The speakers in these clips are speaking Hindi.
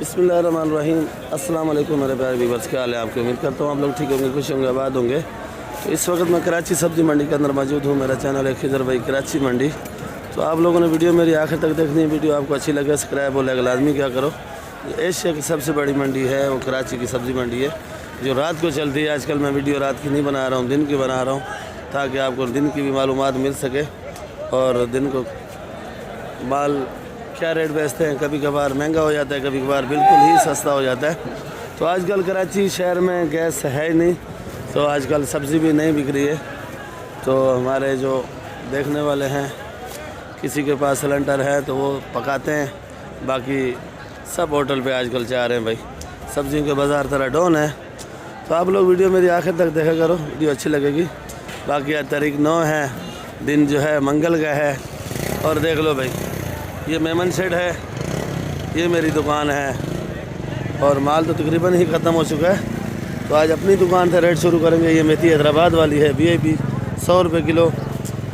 बिस्मिल्लाहिर्रहमानिर्रहीम। अस्सलाम वालेकुम मेरे प्यारे व्यूअर्स, क्या हाल है आपके। उम्मीद करता हूँ आप लोग ठीक होंगे, खुश होंगे, आबाद होंगे। तो इस वक्त मैं कराची सब्ज़ी मंडी के अंदर मौजूद हूँ। मेरा चैनल है खिजर भाई कराची मंडी। तो आप लोगों ने वीडियो मेरी आखिर तक देखनी है। वीडियो आपको अच्छी लगे सब्सक्राइब और लाइक लाजमी क्या करो। एशिया की सबसे बड़ी मंडी है वो कराची की सब्ज़ी मंडी है, जो रात को चलती है। आजकल मैं वीडियो रात की नहीं बना रहा हूँ, दिन की बना रहा हूँ, ताकि आपको दिन की भी मालूमात मिल सके और दिन को माल क्या रेट बेचते हैं। कभी कभार महंगा हो जाता है, कभी कभार बिल्कुल ही सस्ता हो जाता है। तो आजकल कराची शहर में गैस है ही नहीं, तो आजकल सब्ज़ी भी नहीं बिक रही है। तो हमारे जो देखने वाले हैं, किसी के पास सिलेंडर है तो वो पकाते हैं, बाकी सब होटल पे आजकल चाह रहे हैं भाई। सब्ज़ियों के बाज़ार तरह डाउन है। तो आप लोग वीडियो मेरी आखिर तक देखा करो, वीडियो अच्छी लगेगी। बाकी आज तारीख 9 है, दिन जो है मंगल का है। और देख लो भाई, ये मेमन शेड है, ये मेरी दुकान है और माल तो तकरीबन ही ख़त्म हो चुका है। तो आज अपनी दुकान से रेट शुरू करेंगे। ये मेथी हैदराबाद वाली है VIP 100 रुपये किलो।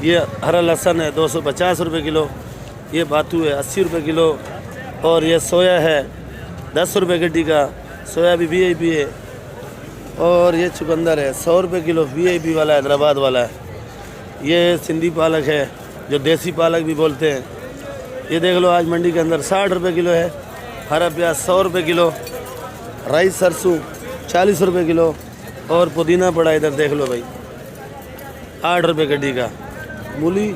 ये हरा लहसुन है 250 रुपये किलो। ये बातू है 80 रुपये किलो। और ये सोया है 10 रुपये गड्डी का, सोया भी VIP है। और ये चुकंदर है 100 रुपये किलो, VIP वाला हैदराबाद वाला है। ये सिंधी पालक है, जो देसी पालक भी बोलते हैं। ये देख लो आज मंडी के अंदर 60 रुपये किलो है। हरा प्याज 100 रुपये किलो। राई सरसों 40 रुपये किलो। और पुदीना पड़ा इधर देख लो भाई 8 रुपये गड्डी का। मूली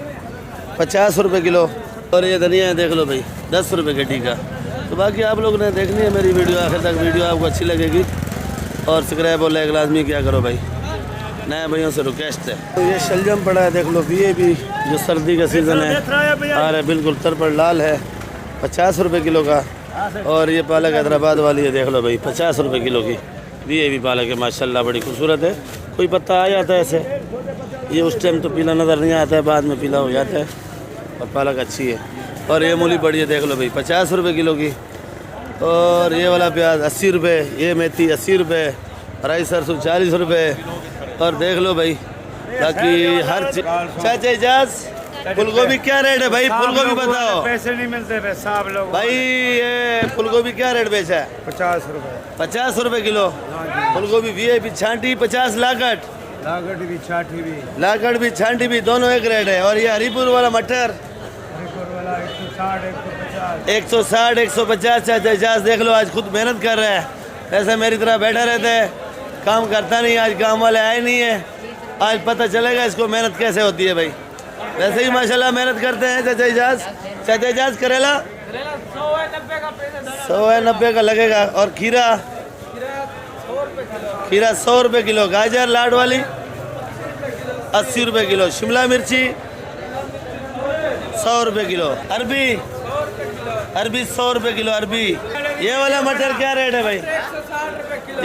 50 रुपये किलो। और ये धनिया है देख लो भाई 10 रुपये गड्डी का। तो बाकी आप लोग ने देखनी है मेरी वीडियो आखिर तक। वीडियो आपको अच्छी लगेगी और सब्सक्राइब और लाइक लाजमी क्या करो भाई, नए भाइयों से रिक्वेस्ट है। तो ये शलजम पड़ा है देख लो VIP, जो सर्दी का सीज़न है आ रहा है, बिल्कुल तरपड़ लाल है 50 रुपये किलो का। और ये पालक हैदराबाद वाली है देख लो भाई 50 रुपये किलो की VIP पालक है। माशाल्लाह बड़ी खूबसूरत है। कोई पत्ता आ जाता है ऐसे, ये उस टाइम तो पीला नज़र नहीं आता है, बाद में पीला हो जाता है। और पालक अच्छी है। और ये मूली पड़ी है देख लो भाई 50 रुपये किलो की। और ये वाला प्याज 80 रुपये, ये मेथी 80 रुपये, राई सरसों 40 रुपये। और देख लो भाई बाकी हर चीज। चाचा इजाज, फूल गोभी क्या रेट है भाई? फूल गोभी बताओ। पैसे नहीं मिलते साहब लोग भाई। ये फूल गोभी क्या रेट बेचा है? 50 रुपए। 50 रुपये किलो फूल गोभी VIP। छांटी 50, लागट भी छाठी भी लागट भी छांटी भी दोनों एक रेट है। और ये हरीपुर वाला मटर 160 150। चाचा इजाज देख लो आज खुद मेहनत कर रहा है, ऐसा मेरी तरह बैठा रहता है, काम करता नहीं। आज काम वाले आए नहीं है, आज पता चलेगा इसको मेहनत कैसे होती है भाई। वैसे ही माशाल्लाह मेहनत करते हैं चाचा इजाज। चाचा इजाज करेला 190 का लगेगा। और खीरा 100 रुपये किलो। गाजर लाड वाली 80 रुपये किलो। शिमला मिर्ची 100 रुपये किलो। अरबी 100 रुपये किलो अरबी। ये वाला मटर क्या रेट है भाई?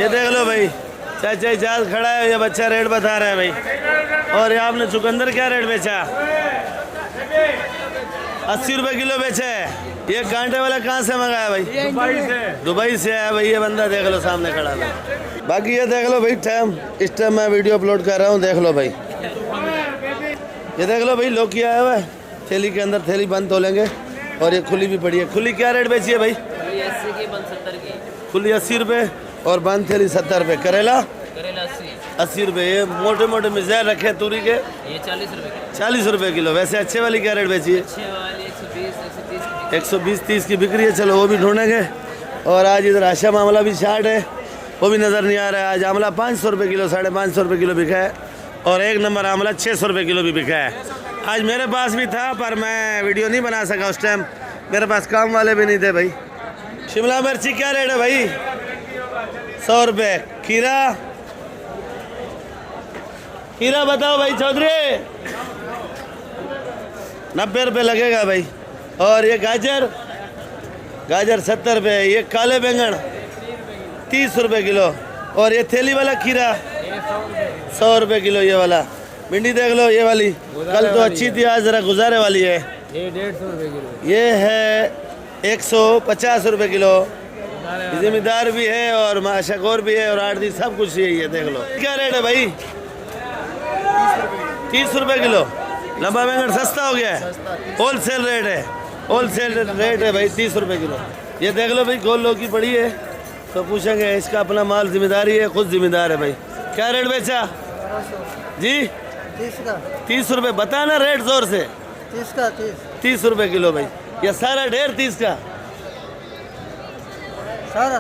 ये देख लो भाई चाचा इजाज खड़ा है, ये बच्चा रेट बता रहा है भाई। और ये आपने चुकंदर क्या रेट बेचा? 80 रुपये किलो बेचा है। ये कांटे वाला कहाँ से मंगाया भाई? दुबई से आया भाई ये बंदा, देख लो सामने खड़ा है। बाकी ये देख लो भाई टाइम, इस टाइम मैं वीडियो अपलोड कर रहा हूँ। देख लो भाई, ये देख लो भाई लौकी आया हुआ है थैली के अंदर, थैली बंद तोलेंगे। और ये खुली भी पड़ी है। खुली क्या रेट बेची है भाई? 80 की, बंद 70 की। खुली 80 रुपये और बंद थैली 70 रुपये। करेला 80 रुपये। ये मोटे मोटे मिर्जार रखे तूरी के, ये 40 रुपये किलो। वैसे अच्छे वाली क्या रेट बेची है? 120-130 की बिक रही है। चलो वो भी ढूंढेंगे। और आज इधर आशा मामला भी 60 है, वो भी नज़र नहीं आ रहा है। आज आमला 500 रुपये किलो, 550 रुपये किलो बिका है। और एक नंबर आमला 600 रुपये किलो भी बिका है। आज मेरे पास भी था पर मैं वीडियो नहीं बना सका उस टाइम, मेरे पास काम वाले भी नहीं थे भाई। शिमला मिर्ची क्या रेट है भाई? 100 रुपये। खीरा बताओ भाई चौधरी 90 रुपये लगेगा भाई। और ये गाजर 70 रुपये। ये काले बैंगन 30 रुपये किलो। और ये थैली वाला खीरा 100 रुपये किलो। ये वाला भिंडी देख लो, ये वाली कल तो अच्छी थी, आज ज़रा गुजारे वाली है। ये 150 रुपये किलो। ये है 150 रुपये किलो। जिम्मेदार भी है और माशागोर भी है और आड़ती सब कुछ यही है। देख लो क्या रेट है भाई? 30 रुपये किलो। लंबा बैंगन सस्ता हो गया है, होल सेल रेट है। होल सेल रेट है भाई 30 रुपये किलो। ये देख लो भाई, गोल लौकी पड़ी है तो पूछेंगे, इसका अपना माल जिम्मेदारी है, खुद जिम्मेदार है भाई। क्या रेट बेचा जी? 30 रुपये। बता ना रेट जोर से। 30 रुपये किलो भाई। ये सारा ढेर 30 का? सारा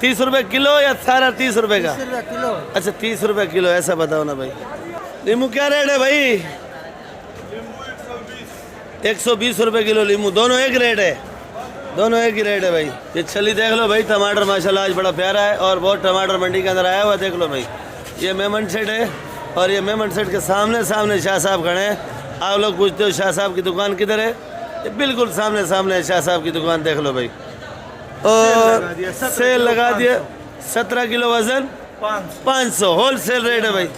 30 रुपये किलो या सारा 30 रुपये का? किलो। अच्छा 30 रुपये किलो, ऐसा बताओ ना भाई। नींबू क्या रेट है भाई? 120 रुपये किलो नींबू। दोनों एक रेट है? दोनों एक ही रेट है भाई। ये छली देख लो भाई, टमाटर माशाल्लाह आज बड़ा प्यारा है और बहुत टमाटर मंडी के अंदर आया हुआ, देख लो भाई। ये मेमन सेट है और ये मेमन सेट के सामने सामने शाह साहब खड़े हैं। आप लोग पूछते हो शाह साहब की दुकान किधर है? ये बिल्कुल सामने सामने है शाह साहब की दुकान, देख लो भाई। और सेल लगा दिए, 17 किलो वजन 500 होल सेल रेट है भाई।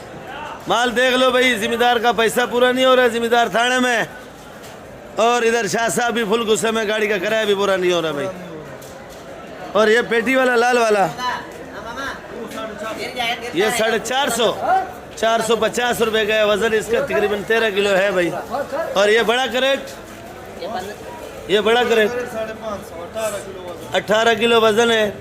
माल देख लो भाई, जिम्मेदार का पैसा पूरा नहीं हो रहा है, जिम्मेदार थाने में, और इधर शाह साहब भी फुल गुस्से में, गाड़ी का किराया भी पूरा नहीं हो रहा भाई। और ये पेटी वाला लाल वाला ये 450 450 रुपये का है वजन इसका, तकरीबन 13 किलो है भाई। और ये बड़ा करेट, ये बड़ा करेट 18 किलो वजन है,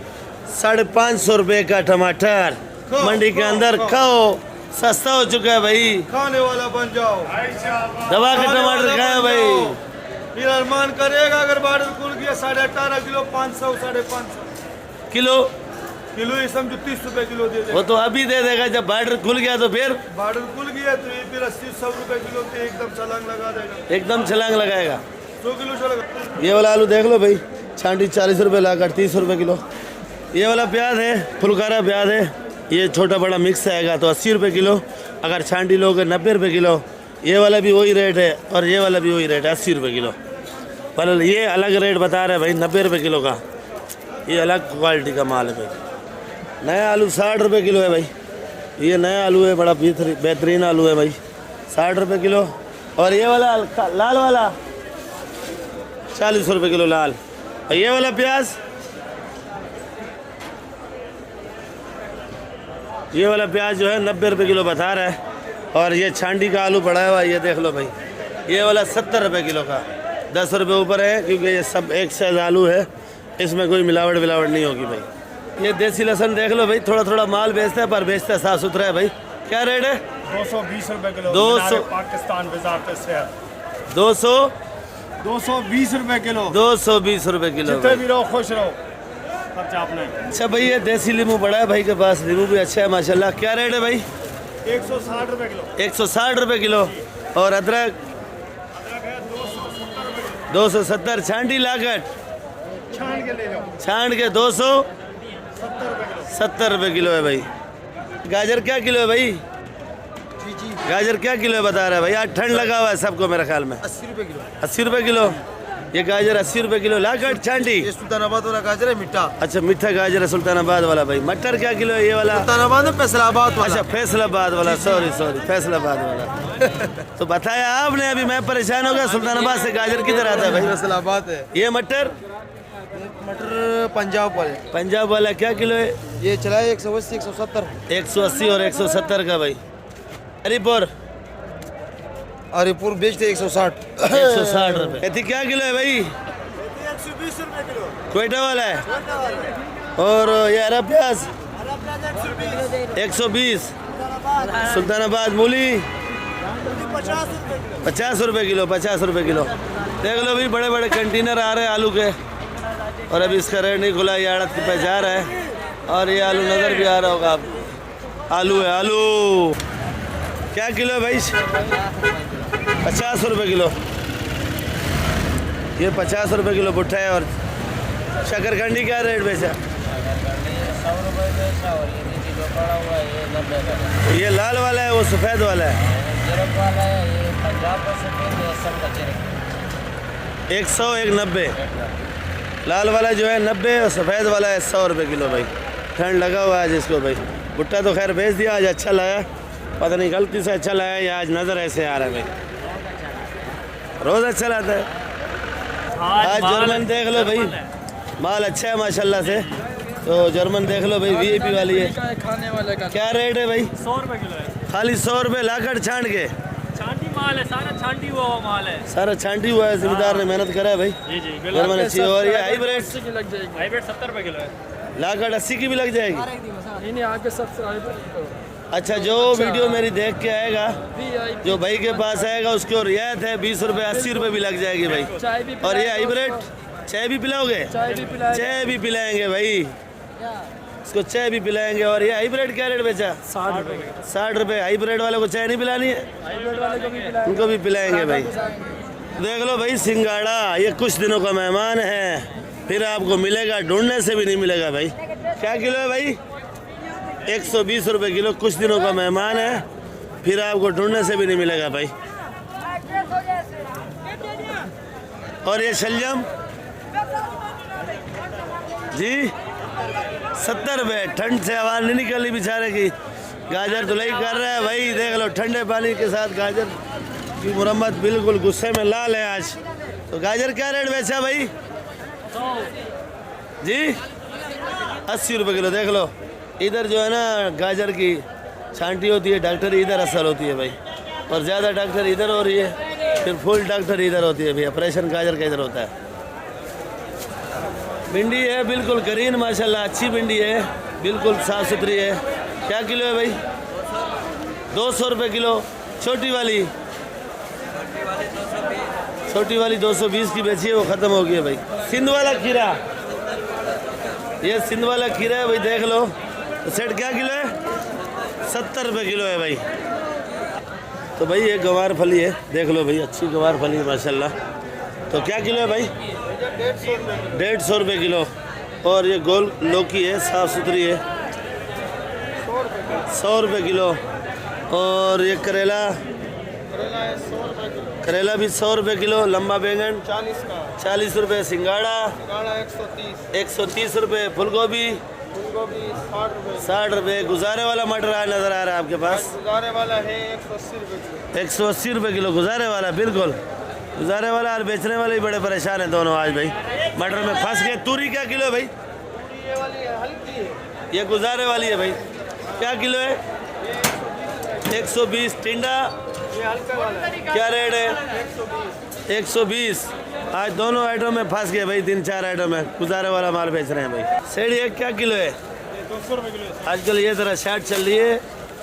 550 रुपये का टमाटर मंडी के अंदर। खाओ, सस्ता हो चुका है भाई, खाने वाला बन जाओ। दवा के टमाटर खाए भाई। फिर अरमान करेगा अगर बार्डर खुल गया 18.5 किलो 500 550 किलो किलो, ये समझो 30 रुपए किलो दे दे। वो तो अभी दे देगा, जब बार्डर खुल गया तो फिर बार्डर खुल गया तो ये फिर 80-100 रुपए किलो पे एकदम छलांग लगा देगा, एकदम छलांग लगाएगा। 100 किलो चलेगा। ये वाला आलू देख लो भाई, छांटी 40 रुपये लाकर 30 रुपये किलो। ये वाला प्याज है, फुलकारा प्याज है, ये छोटा बड़ा मिक्स आएगा तो 80 रुपये किलो। अगर छांटी लोगे 90 रुपये किलो। ये वाला भी वही रेट है और ये वाला भी वही रेट है, 80 रुपये किलो। पर ये अलग रेट बता रहे हैं भाई, 90 रुपये किलो का, ये अलग क्वालिटी का माल है भाई। नया आलू 60 रुपये किलो है भाई, ये नया आलू है, बड़ा बेहतरीन आलू है भाई, 60 रुपये किलो। और ये वाला लाल वाला 40 रुपये किलो लाल। और ये वाला प्याज, ये वाला प्याज जो है 90 रुपये किलो बता रहा है। और ये छांडी का आलू पड़ा हुआ है, ये देख लो भाई, ये वाला 70 रुपये किलो का, 10 रुपये ऊपर है, क्योंकि ये सब एक साइज आलू है, इसमें कोई मिलावट नहीं होगी भाई। ये देसी लहसन देख लो भाई, थोड़ा थोड़ा माल बेचता है पर बेचता है साफ सुथरा है भाई। क्या रेट है? 220 रुपए किलो। 200 पाकिस्तान वजारत सेहत 220 रुपए किलो। 220 रुपये किलो जितने भाई। भी रहो खुश रहो, खर्चा अपने। अच्छा भाई, ये देसी नींबू पड़ा है भाई के पास, नींबू भी अच्छा है माशाल्लाह। क्या रेट है भाई? 160 रुपए किलो। 160 रुपये किलो। और अदरक 270। छांटी लागट छान के ले जाओ, छांट के 270 रुपये किलो है भाई। गाजर क्या किलो है भाई? गाजर क्या किलो है बता रहा है भाई? आज ठंड लगा हुआ है सबको मेरे ख्याल में। 80 रुपए किलो। 80 रुपये किलो। ये गाजर 80 रुपये किलो लागट छांटी। ये सुल्तानाबाद वाला गाजर है, मीठा। अच्छा मीठा गाजर है सुल्तानाबाद वाला भाई। मटर क्या किलो है ये वाला? सुल्तानाबाद में फैसलाबाद वाला। अच्छा फैसलाबाद वाला, सॉरी फैसलाबाद वाला। तो बताया आपने, अभी मैं परेशान हो गया, सुल्तानाबाद से गाजर किधर आता है भाई? फैसलाबाद है। ये मटर पंजाब वाले। पंजाब वाला क्या किलो है? ये चला है 180 170। 180 और 170 का भाई। हरिपुर अरेपुर बेचते 160। 160 रुपये। एथी क्या किलो है भाई? 120 रुपए किलो। क्वेटा वाला है। और ये हरा प्याज 120। सुल्तानाबाद मूली 50 रुपये किलो। 50 रुपये किलो। देख लो भाई, बड़े बड़े कंटेनर आ रहे हैं आलू के, और अभी इसका रेट नहीं खुला, ये आड़त पे जा रहा है। और ये आलू नज़र भी आ रहा होगा आप, आलू है आलू। क्या किलो है भाई? 50 रुपये किलो। ये 50 रुपये किलो भुट्टा है। और शकरकंडी क्या रेट बेचा? 100 रुपये बेचा और ये नीचे जो पड़ा हुआ है ये 90 का। ये लाल वाला है, वो सफ़ेद वाला है। जीरक वाला है, ये पंजाब का सफ़ेद है, असम का जीरक। 100 1 90। लाल वाला जो है 90 और सफ़ेद वाला है 100 रुपये किलो भाई। ठंड लगा हुआ है आज इसको भाई। भुट्टा तो खैर बेच दिया, आज अच्छा लाया, पता नहीं गलती से अच्छा लाया या आज नज़र ऐसे आ रहा है भाई। रोज़ अच्छा लाता है। आज जर्मन देख लो भाई, माल अच्छा है माशाल्लाह से। तो जर्मन देख लो भाई, VIP वाली है। खाने वाले का क्या रेट है भाई? 100 रुपए किलो है। खाली 100 रुपये लाकर छांट के। चांदी माल है, सारा छांटी हुआ माल है। सारा छांटी हुआ है, जिम्मेदार ने मेहनत करा है भाई। जी जी मैंने अच्छी। और ये हाइब्रिड लग जाएगी, हाइब्रिड 70 रुपए किलो है। लाकर 80 की भी लग जाएगी। नहीं आगे सबसे अच्छा, जो वीडियो मेरी देख के आएगा, जो भाई के पास आएगा उसको रियायत है 20 रुपये 80 रुपये भी लग जाएगी भाई। और ये हाइब्रिड चाय भी पिलाओगे? चाय भी पिलाएंगे भाई, इसको चाय भी पिलाएंगे। और ये हाइब्रिड क्या रेट बेचा? 60 रुपये। हाइब्रिड वाले को चाय नहीं पिलानी है? हाइब्रिड वाले को भी पिलाएंगे, उनको भी पिलाएंगे भाई। देख लो भाई, सिंगाड़ा ये कुछ दिनों का मेहमान है, फिर आपको मिलेगा, ढूंढने से भी नहीं मिलेगा भाई। क्या किलो है भाई? 120 रुपये किलो। कुछ दिनों का मेहमान है, फिर आपको ढूंढने से भी नहीं मिलेगा भाई। और ये शलजम जी 70 रुपये। ठंड से आवाज़ नहीं निकली बेचारे की, गाजर धुलाई कर रहा है भाई। देख लो, ठंडे पानी के साथ गाजर की मुरम्मत, बिल्कुल गुस्से में लाल है आज। तो गाजर क्या रेट बेचा भाई जी? 80 रुपये किलो। देख लो, इधर जो है ना गाजर की छांटी होती है, डॉक्टर इधर असर होती है भाई, और ज़्यादा डॉक्टर इधर हो रही है, फिर फुल डॉक्टर इधर होती है भाई। ऑपरेशन गाजर का इधर होता है। भिंडी है बिल्कुल ग्रीन, माशाल्लाह अच्छी भिंडी है, बिल्कुल साफ़ सुथरी है। क्या किलो है भाई? 200 रुपये किलो। छोटी वाली 220 की बेची है, वो ख़त्म हो गई है भाई। सिंध वाला खीरा, ये सिंध वाला खीरा है भाई, देख लो। तो सेट क्या किलो है? 70 रुपये किलो है भाई। तो भाई ये गवार फली है, देख लो भाई, अच्छी गवार फली है माशाल्लाह। तो क्या किलो है भाई? 150 रुपये किलो। और ये गोल लौकी है, साफ़ सुथरी है, 100 रुपये किलो। और ये करेला भी 100 रुपये किलो। लंबा बैंगन 40 रुपये। सिंगाड़ा 130 रुपये। फूलगोभी 60 रुपये। गुजारे वाला मटर नज़र आ रहा है आपके पास? गुजारे वाला है 180 रुपये किलो। गुजारे वाला बिल्कुल, गुजारे वाला। और बेचने वाले भी बड़े परेशान हैं दोनों आज भाई, मटर में फंस गए। तूरी क्या किलो है भाई? ये वाली हल्की है, ये गुजारे वाली है भाई। क्या किलो है? 120। टिंडा ये हल्का वाला है, क्या रेट है? 120। आज दोनों आइटम में फंस गए भाई, 3-4 आइटम में गुजारे वाला माल बेच रहे हैं भाई। सेड़ी एक क्या किलो है? 200 रुपये किलो। आजकल ये ज़रा शार्ट चल रही है,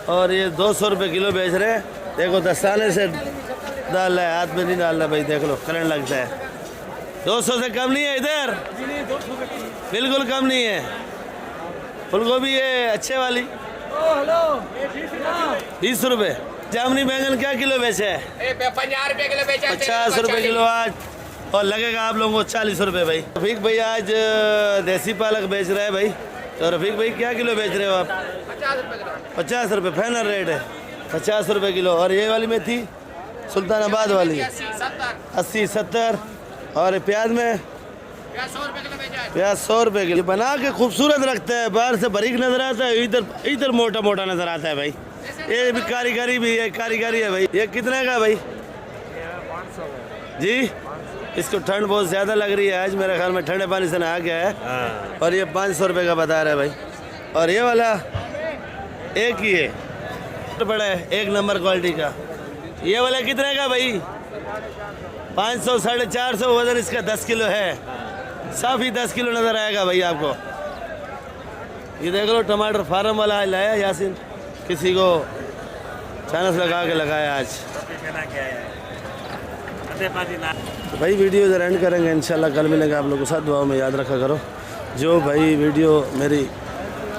और ये 200 रुपये किलो बेच रहे हैं। देखो, दस्ताने से डाल रहा है, हाथ में नहीं डाल रहा भाई, देख लो करंट लगता है। 200 से कम नहीं है इधर, बिल्कुल कम नहीं है। फूलगोभी है अच्छे वाली 20 रुपये। जामनी बैंगन क्या किलो बेचे है? 50 रुपए किलो बेचा। 50 रुपये किलो आज, और लगेगा आप लोगों को 40 रुपये भाई। रफीक भाई आज देसी पालक बेच रहा है भाई। तो रफीक भाई क्या किलो बेच रहे हो आप? 50 रुपए किलो। 50 रुपये फाइनल रेट है, 50 रुपये किलो। और ये वाली मेथी सुल्तानाबाद वाली 80 70। और प्याज में 100 रुपए किलो बेचा है। प्याज 100 रुपये किलो। बना के खूबसूरत रखता है, बाहर से बारीक नजर आता है, इधर मोटा मोटा नजर आता है भाई। ये भी कारीगरी भी है, कारीगरी है भाई। ये कितने का भाई जी? इसको ठंड बहुत ज़्यादा लग रही है आज, मेरे ख्याल में ठंडे पानी से नहा गया है। और ये 500 रुपये का बता रहा है भाई। और ये वाला एक ही है, बड़ा है, 1 नंबर क्वालिटी का। ये वाला कितने का भाई? 500 450। वजन इसका 10 किलो है, साफ ही 10 किलो नज़र आएगा भाई आपको। ये देख लो, टमाटर फार्म वाला लाया यासिन, किसी को चानस लगा के लगाया आज। तो भाई वीडियो जरा एंड करेंगे इंशाल्लाह, कल मिलेंगे आप लोगों के साथ। दुआओं में याद रखा करो। जो भाई वीडियो मेरी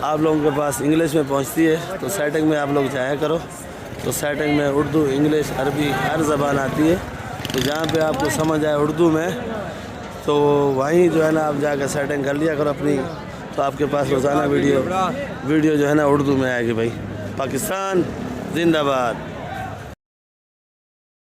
आप लोगों के पास इंग्लिश में पहुंचती है, तो सेटिंग में आप लोग जाया करो। तो सेटिंग में उर्दू, इंग्लिश, अरबी हर ज़बान आती है। तो जहाँ पे आपको समझ आए उर्दू में, तो वहीं जो है ना आप जाकर सेटिंग कर लिया करो अपनी। तो आपके पास रोज़ाना वीडियो जो है ना उर्दू में आएगी भाई। पाकिस्तान जिंदाबाद।